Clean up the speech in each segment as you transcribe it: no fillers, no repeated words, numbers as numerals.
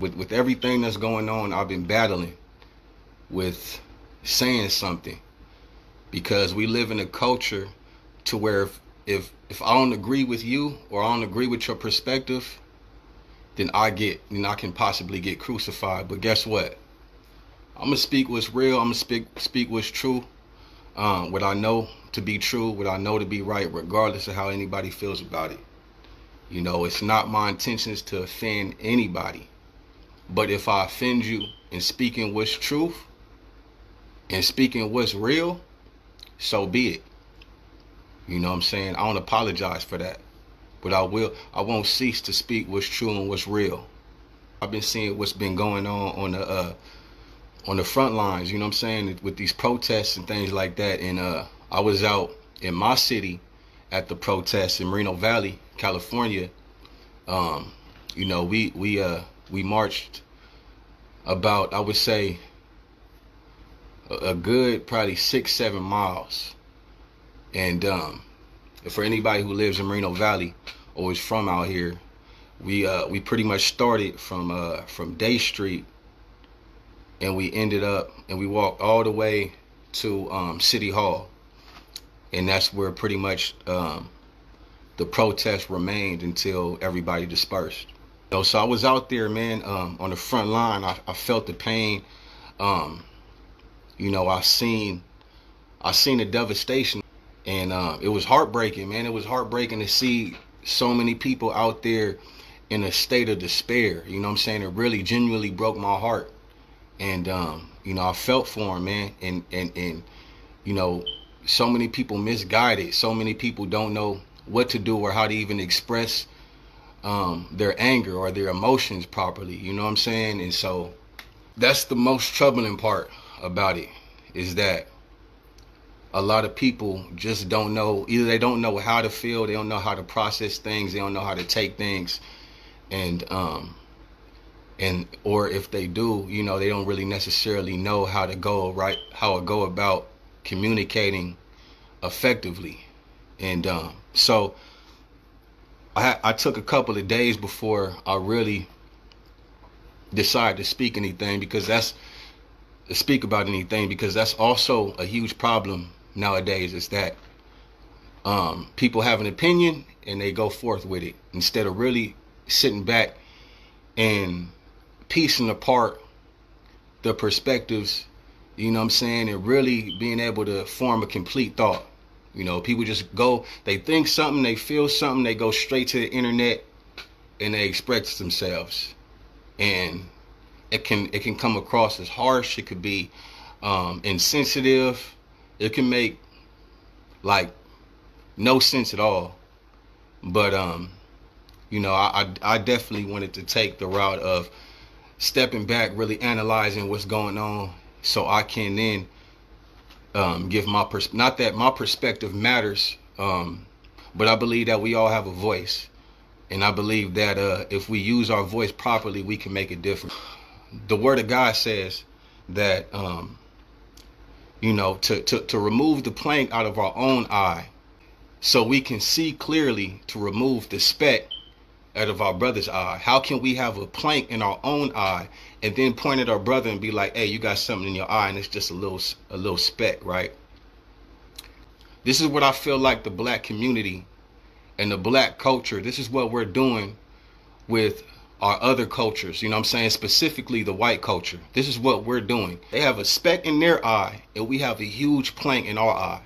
With everything that's going on, I've been battling with saying something because we live in a culture to where if I don't agree with you or I don't agree with your perspective, then I can possibly get crucified. But guess what? I'm gonna speak what's real. I'm gonna speak what's true. What I know to be true, what I know to be right, regardless of how anybody feels about it. You know, it's not my intentions to offend anybody. But if I offend you in speaking what's truth and speaking what's real, so be it. You know what I'm saying? I don't apologize for that. But I won't cease to speak what's true and what's real. I've been seeing what's been going on the front lines, you know what I'm saying, with these protests and things like that. And I was out in my city at the protests in Moreno Valley, California. You know, we marched about, I would say, a good probably 6-7 miles. And for anybody who lives in Moreno Valley or is from out here, we pretty much started from Day Street, and we ended up and we walked all the way to City Hall, and that's where pretty much the protest remained until everybody dispersed. So I was out there, man, on the front line. I felt the pain. You know, I seen the devastation, and it was heartbreaking, man. It was heartbreaking to see so many people out there in a state of despair. You know what I'm saying? It really genuinely broke my heart. And you know, I felt for him, man. And you know, so many people misguided. So many people don't know what to do or how to even express their anger or their emotions properly. You know what I'm saying? And so that's the most troubling part about it, is that a lot of people just don't know. Either they don't know how to feel, they don't know how to process things, they don't know how to take things, and or if they do, you know, they don't really necessarily know how to go about communicating effectively. And so I took a couple of days before I really decided to speak about anything, because that's also a huge problem nowadays, is that people have an opinion and they go forth with it instead of really sitting back and piecing apart the perspectives, you know what I'm saying, and really being able to form a complete thought. You know, people just they think something, they feel something, they go straight to the internet and they express themselves. And it can come across as harsh, it could be insensitive, it can make like no sense at all. But you know, I definitely wanted to take the route of stepping back, really analyzing what's going on, so I can then give not that my perspective matters, but I believe that we all have a voice, and I believe that if we use our voice properly, we can make a difference. The Word of God says that you know, to remove the plank out of our own eye, so we can see clearly, to remove the speck out of our brother's eye. How can we have a plank in our own eye and then point at our brother and be like, hey, you got something in your eye and it's just a little speck, right? This is what I feel like the black community and the black culture, this is what we're doing with our other cultures, you know what I'm saying, specifically the white culture. This is what we're doing. They have a speck in their eye and we have a huge plank in our eye.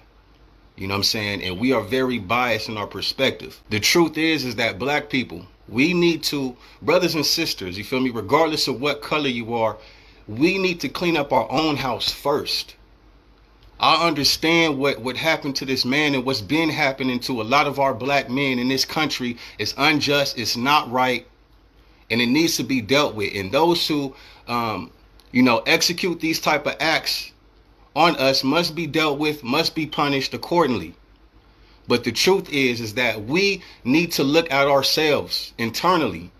You know what I'm saying? And we are very biased in our perspective. The truth is that black people, we need to, brothers and sisters, you feel me, regardless of what color you are, we need to clean up our own house first. I understand what happened to this man and what's been happening to a lot of our black men in this country is unjust, it's not right, and it needs to be dealt with. And those who, you know, execute these type of acts on us must be dealt with, must be punished accordingly. But the truth is that we need to look at ourselves internally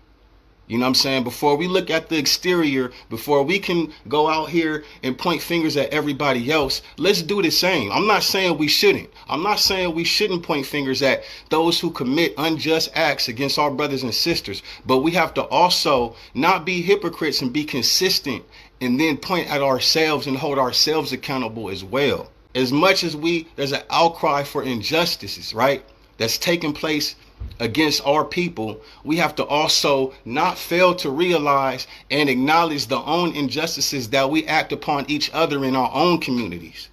You know what I'm saying? Before we look at the exterior, before we can go out here and point fingers at everybody else, let's do the same. I'm not saying we shouldn't. I'm not saying we shouldn't point fingers at those who commit unjust acts against our brothers and sisters. But we have to also not be hypocrites and be consistent and then point at ourselves and hold ourselves accountable as well. As much as there's an outcry for injustices, right, that's taking place against our people, we have to also not fail to realize and acknowledge the own injustices that we act upon each other in our own communities.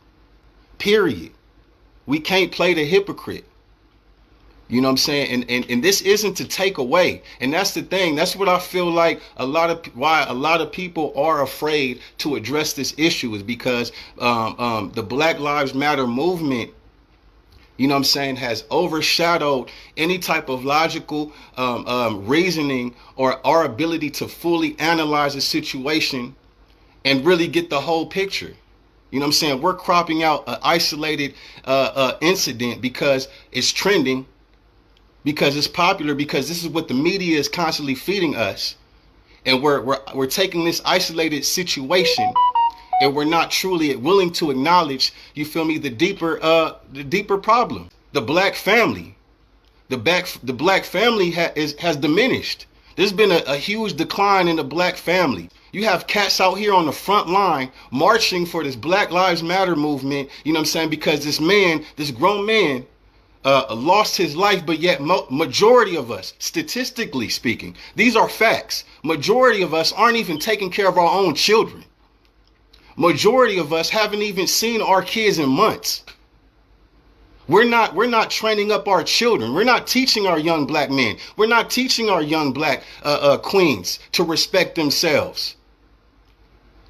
Period. We can't play the hypocrite. You know what I'm saying? And this isn't to take away. And that's the thing. That's what I feel like why a lot of people are afraid to address this issue is because the Black Lives Matter movement, you know what I'm saying, has overshadowed any type of logical reasoning or our ability to fully analyze a situation and really get the whole picture. You know what I'm saying? We're cropping out an isolated incident because it's trending, because it's popular, because this is what the media is constantly feeding us. And we're taking this isolated situation and we're not truly willing to acknowledge, you feel me, the deeper problem. The black family. The black family has diminished. There's been a huge decline in the black family. You have cats out here on the front line marching for this Black Lives Matter movement, you know what I'm saying, because this grown man, lost his life, but yet majority of us, statistically speaking, these are facts. Majority of us aren't even taking care of our own children. Majority of us haven't even seen our kids in months. We're not training up our children. We're not teaching our young black men. We're not teaching our young black queens to respect themselves.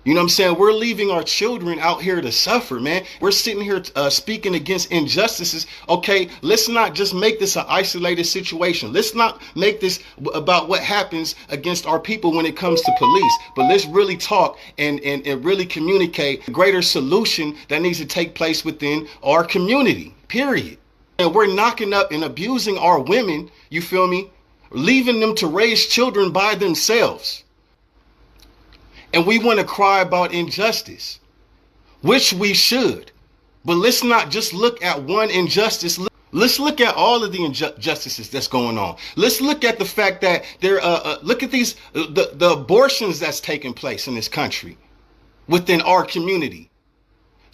You know what I'm saying? We're leaving our children out here to suffer, man. We're sitting here speaking against injustices. Okay, let's not just make this an isolated situation. Let's not make this about what happens against our people when it comes to police. But let's really talk and really communicate a greater solution that needs to take place within our community, period. And we're knocking up and abusing our women, you feel me? Leaving them to raise children by themselves. And we want to cry about injustice, which we should. But let's not just look at one injustice. Let's look at all of the injustices that's going on. Let's look at the fact that look at the abortions that's taking place in this country within our community.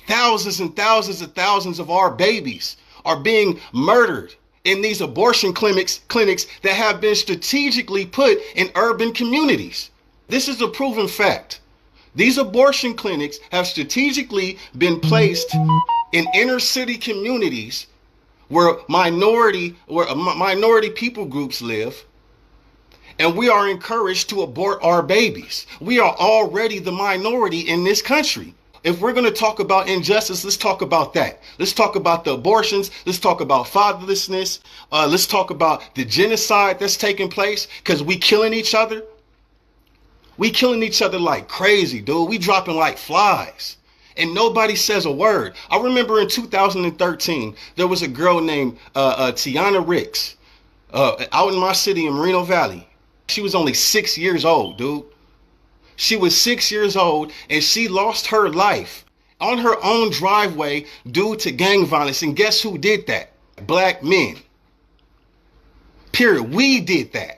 Thousands and thousands and thousands of our babies are being murdered in these abortion clinics that have been strategically put in urban communities. This is a proven fact. These abortion clinics have strategically been placed in inner city communities where minority people groups live, and we are encouraged to abort our babies. We are already the minority in this country. If we're going to talk about injustice, let's talk about that. Let's talk about the abortions. Let's talk about fatherlessness. Let's talk about the genocide that's taking place because we killing each other. We killing each other like crazy, dude. We dropping like flies. And nobody says a word. I remember in 2013, there was a girl named Tiana Ricks out in my city in Moreno Valley. She was only 6 years old, dude. She was 6 years old and she lost her life on her own driveway due to gang violence. And guess who did that? Black men. Period. We did that.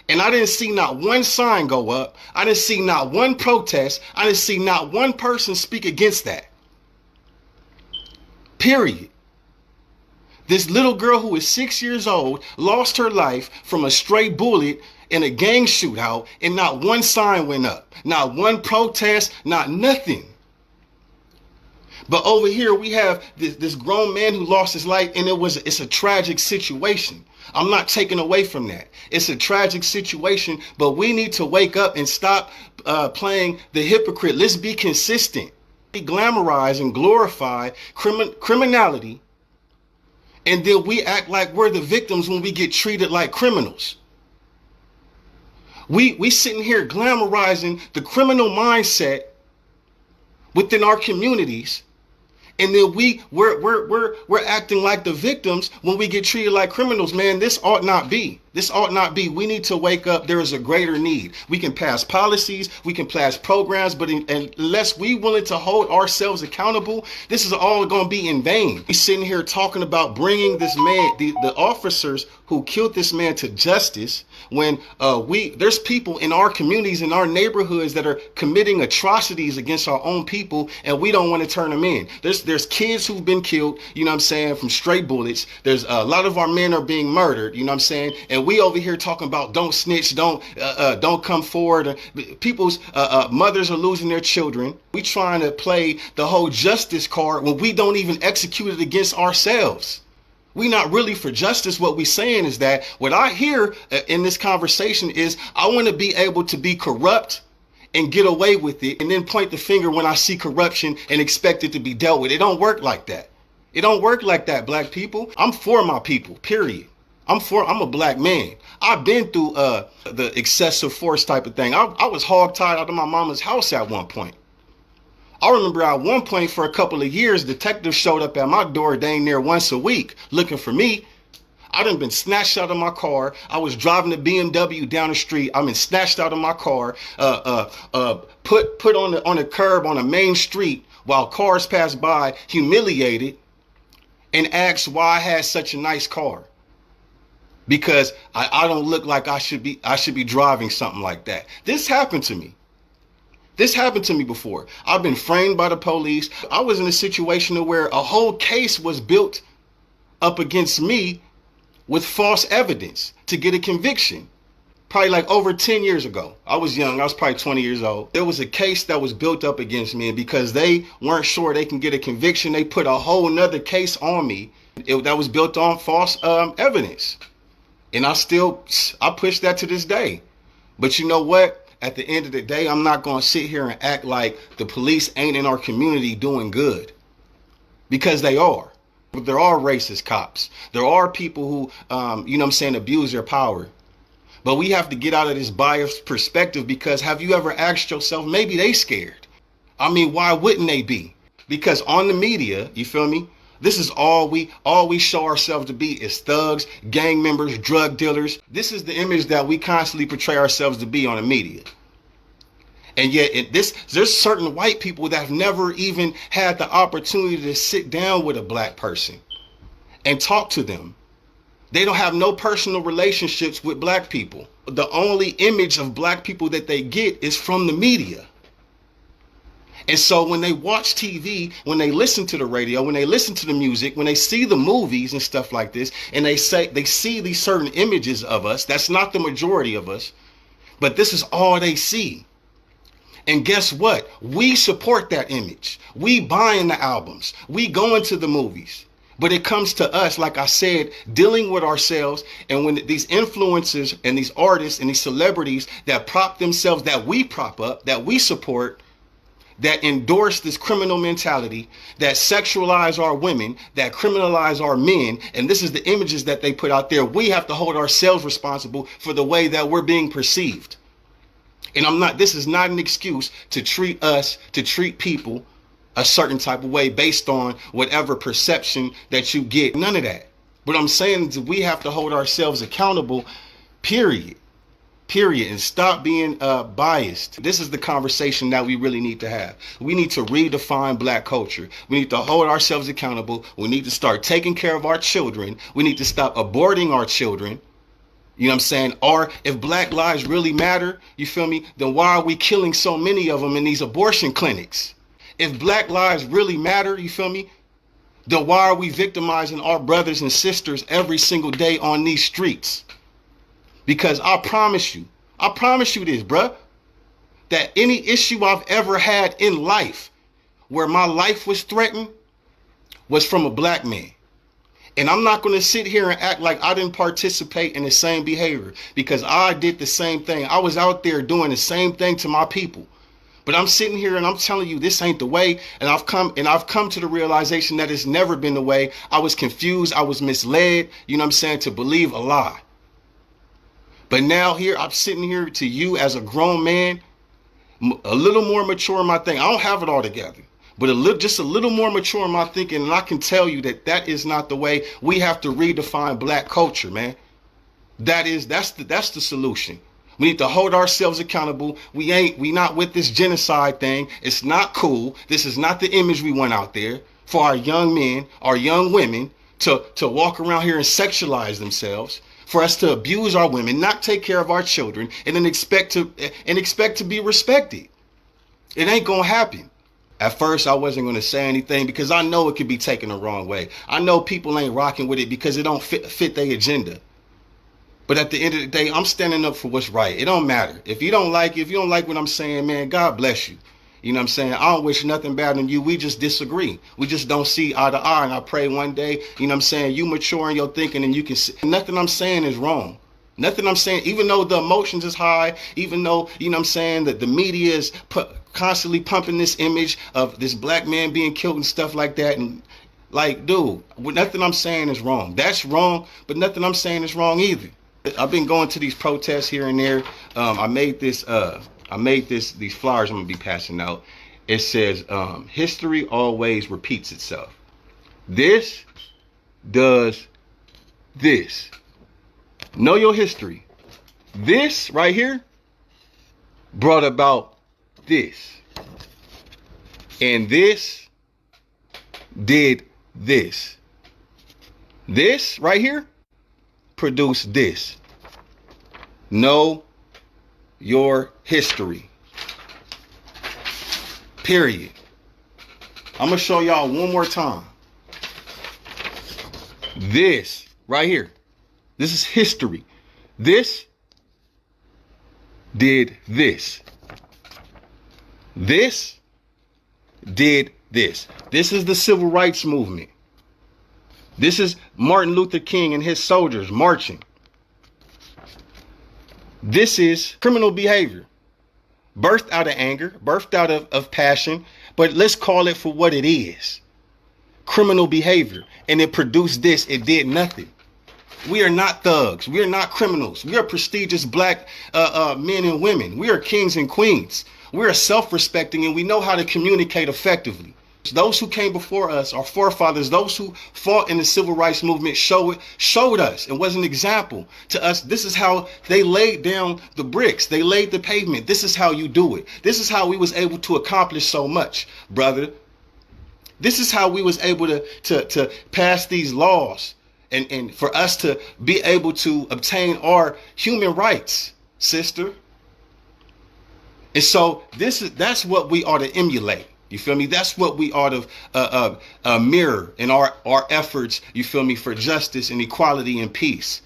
And I didn't see not one sign go up. I didn't see not one protest. I didn't see not one person speak against that. Period. This little girl who is 6 years old lost her life from a stray bullet in a gang shootout, and not one sign went up. Not one protest, not nothing. But over here we have this grown man who lost his life, and it's a tragic situation. I'm not taking away from that. It's a tragic situation, but we need to wake up and stop playing the hypocrite. Let's be consistent. We glamorize and glorify criminality, and then we act like we're the victims when we get treated like criminals. We sitting here glamorizing the criminal mindset within our communities. And then we're acting like the victims when we get treated like criminals. Man, this ought not be. This ought not be. We need to wake up. There is a greater need. We can pass policies, we can pass programs, but unless we willing to hold ourselves accountable, this is all going to be in vain. We sitting here talking about bringing this man, the officers who killed this man, to justice, when there's people in our communities, in our neighborhoods, that are committing atrocities against our own people, and we don't want to turn them in. There's kids who've been killed, you know what I'm saying, from stray bullets. There's a lot of our men are being murdered, you know what I'm saying, and we over here talking about don't snitch, don't come forward. People's mothers are losing their children. We trying to play the whole justice card when we don't even execute it against ourselves. We not really for justice. What we saying is that what I hear in this conversation is I want to be able to be corrupt and get away with it, and then point the finger when I see corruption and expect it to be dealt with. It don't work like that. It don't work like that, black people. I'm for my people, period. I'm a black man. I've been through the excessive force type of thing. I was hog-tied out of my mama's house at one point. I remember at one point for a couple of years, detectives showed up at my door dang near once a week looking for me. I done been snatched out of my car. I was driving a BMW down the street. I've been snatched out of my car, put on the curb on a main street while cars pass by, humiliated, and asked why I had such a nice car. Because I don't look like I should be driving something like that. This happened to me. This happened to me before. I've been framed by the police. I was in a situation where a whole case was built up against me with false evidence to get a conviction. Probably like over 10 years ago. I was young. I was probably 20 years old. There was a case that was built up against me, and because they weren't sure they can get a conviction, they put a whole nother case on me that was built on false evidence. And I push that to this day. But you know what? At the end of the day, I'm not going to sit here and act like the police ain't in our community doing good. Because they are. But there are racist cops. There are people who, you know what I'm saying, abuse their power. But we have to get out of this biased perspective, because have you ever asked yourself, maybe they scared? I mean, why wouldn't they be? Because on the media, you feel me? This is all we show ourselves to be is thugs, gang members, drug dealers. This is the image that we constantly portray ourselves to be on the media. And yet there's certain white people that have never even had the opportunity to sit down with a black person and talk to them. They don't have no personal relationships with black people. The only image of black people that they get is from the media. And so when they watch TV, when they listen to the radio, when they listen to the music, when they see the movies and stuff like this, and they see these certain images of us, that's not the majority of us, but this is all they see. And guess what? We support that image. We buying the albums. We going to the movies. But it comes to us, like I said, dealing with ourselves. And when these influencers and these artists and these celebrities that prop themselves, that we prop up, that we support, that endorse this criminal mentality, that sexualize our women, that criminalize our men, and this is the images that they put out there, we have to hold ourselves responsible for the way that we're being perceived. And this is not an excuse to treat people a certain type of way based on whatever perception that you get. None of that. But I'm saying is we have to hold ourselves accountable, period, and stop being biased. This is the conversation that we really need to have. We need to redefine black culture. We need to hold ourselves accountable. We need to start taking care of our children. We need to stop aborting our children. You know what I'm saying? Or if black lives really matter, you feel me? Then why are we killing so many of them in these abortion clinics? If black lives really matter, you feel me? Then why are we victimizing our brothers and sisters every single day on these streets? Because I promise you this, bruh, that any issue I've ever had in life where my life was threatened was from a black man. And I'm not going to sit here and act like I didn't participate in the same behavior, because I did the same thing. I was out there doing the same thing to my people. But I'm sitting here and I'm telling you this ain't the way. And I've come to the realization that it's never been the way. I was confused. I was misled, you know what I'm saying, to believe a lie. But now here, I'm sitting here to you as a grown man, a little more mature in my thinking. I don't have it all together, but just a little more mature in my thinking. And I can tell you that is not the way. We have to redefine black culture, man. That's the solution. We need to hold ourselves accountable. We not with this genocide thing. It's not cool. This is not the image we want out there for our young men, our young women to walk around here and sexualize themselves, for us to abuse our women, not take care of our children, and then expect to be respected. It ain't gonna happen. At first, I wasn't going to say anything because I know it could be taken the wrong way. I know people ain't rocking with it because it don't fit their agenda. But at the end of the day, I'm standing up for what's right. It don't matter. If you don't like what I'm saying, man, God bless you. You know what I'm saying? I don't wish nothing bad on you. We just disagree. We just don't see eye to eye. And I pray one day, you know what I'm saying, you mature in your thinking and you can see. Nothing I'm saying is wrong. Nothing I'm saying, even though the emotions is high, even though, you know what I'm saying, that the media is constantly pumping this image of this black man being killed and stuff like that. And like, dude, nothing I'm saying is wrong. That's wrong, but nothing I'm saying is wrong either. I've been going to these protests here and there. I made these flyers I'm gonna be passing out. It says, history always repeats itself. This does this. Know your history. This right here brought about this. And this did this. This right here produced this. Know your history. Period. I'm going to show y'all one more time. This right here. This is history. This did this. This did this. This is the civil rights movement. This is Martin Luther King and his soldiers marching. This is criminal behavior. Birthed out of anger, birthed out of passion, but let's call it for what it is. Criminal behavior. And it produced this. It did nothing. We are not thugs. We are not criminals. We are prestigious black men and women. We are kings and queens. We are self-respecting and we know how to communicate effectively. Those who came before us, our forefathers, those who fought in the civil rights movement showed us and was an example to us. This is how they laid down the bricks. They laid the pavement. This is how you do it. This is how we was able to accomplish so much, brother. This is how we was able to pass these laws and for us to be able to obtain our human rights, sister. And so that's what we ought to emulate. You feel me? That's what we ought to mirror in our efforts, you feel me, for justice and equality and peace.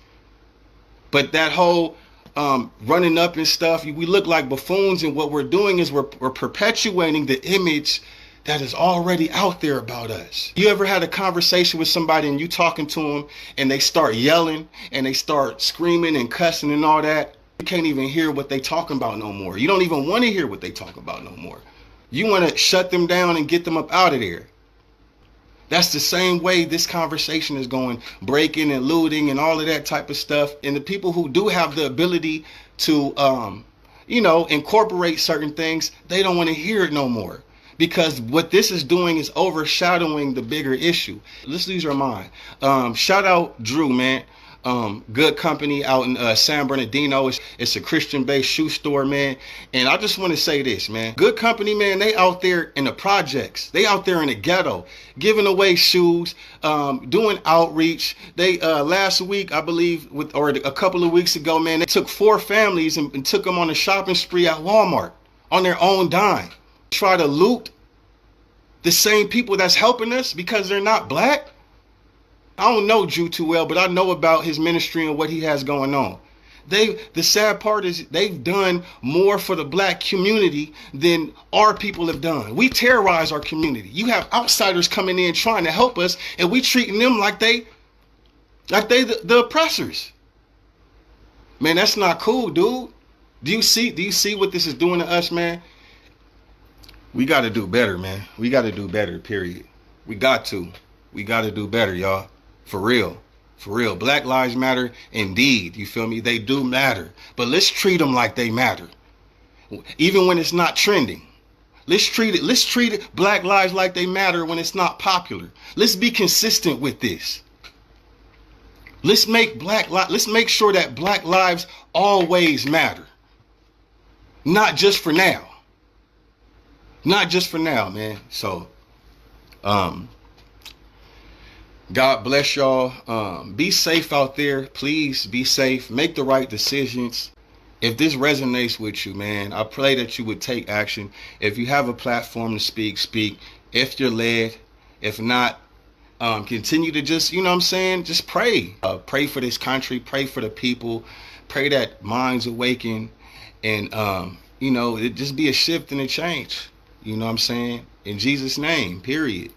But that whole running up and stuff, we look like buffoons, and what we're doing is we're perpetuating the image that is already out there about us. You ever had a conversation with somebody and you talking to them and they start yelling and they start screaming and cussing and all that? You can't even hear what they talking about no more. You don't even want to hear what they talk about no more. You want to shut them down and get them up out of there. That's the same way this conversation is going, breaking and looting and all of that type of stuff. And the people who do have the ability to, incorporate certain things, they don't want to hear it no more. Because what this is doing is overshadowing the bigger issue. Let's lose our mind. Shout out Drew, man. Good Company out in San Bernardino. It's a Christian-based shoe store, man. And I just want to say this, man. Good Company, man, they out there in the projects. They out there in the ghetto, giving away shoes, doing outreach. They last week, I believe, or a couple of weeks ago, man, they took 4 families and took them on a shopping spree at Walmart on their own dime. Try to loot the same people that's helping us because they're not black. I don't know Drew too well, but I know about his ministry and what he has going on. The sad part is they've done more for the black community than our people have done. We terrorize our community. You have outsiders coming in trying to help us, and we treating them like they the oppressors. Man, that's not cool, dude. Do you see what this is doing to us, man? We got to do better, man. We got to do better, period. We got to do better, y'all. For real. For real. Black lives matter indeed. You feel me? They do matter. But let's treat them like they matter. Even when it's not trending. Let's treat it black lives like they matter when it's not popular. Let's be consistent with this. Let's make sure that black lives always matter. Not just for now. Not just for now, man. So, God bless y'all. Be safe out there. Please be safe. Make the right decisions. If this resonates with you, man, I pray that you would take action. If you have a platform to speak, speak. If you're led. If not, continue to just, you know what I'm saying, just pray. Pray for this country. Pray for the people. Pray that minds awaken. And, you know, it just be a shift and a change. You know what I'm saying? In Jesus' name, period.